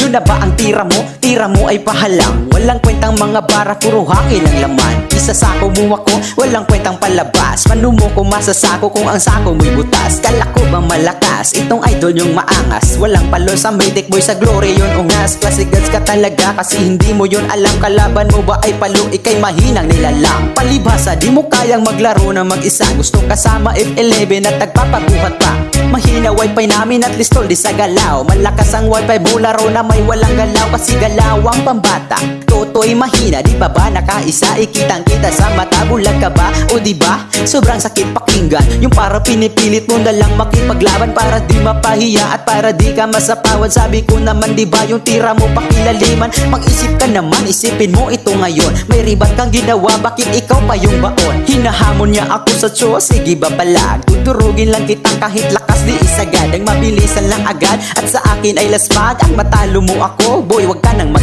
Yun na ba ang tira mo? Tira mo ay pahalang. Walang kwentang mga bara, puro hangin ang laman. Isasako mo ako, walang kwentang palabas. Panumo ko masasako kung ang sako mo'y butas. Kala ko bang malakas? Itong idol yung maangas. Walang palo sa Maytek boy, sa glory yun ungas. Classic gods ka talaga kasi hindi mo yun alam. Kalaban mo ba ay palo, ikay mahinang nilalang. Palibhasa, di mo kayang maglaro na mag-isa. Gusto kasama F11 at nagpapabuhat pa. Mahina wifi namin at least all di sa galaw. Malakas ang wifi mo laro na may walang galaw. Kasi galaw ang pambata, toto'y mahina. Di ba ba nakaisa, ikitang kita sa mata. Bulag ka ba? O di ba? Sobrang sakit pakinggan. Yung para pinipilit mo na lang makipaglaban para di mapahiya at para di ka masapawan. Sabi ko naman di ba yung tira mo pakilaliman. Mag-isip ka naman, isipin mo ito ngayon. May ribat kang ginawa, bakit ikaw pa yung baon? Hinahamon niya ako sa show, sige ba palag? Tuturugin lang kita kahit lakas di isagad. Ang mabilisan lang agad at sa akin ay lasmag. Ang matalo mo ako, boy wag ka nang mag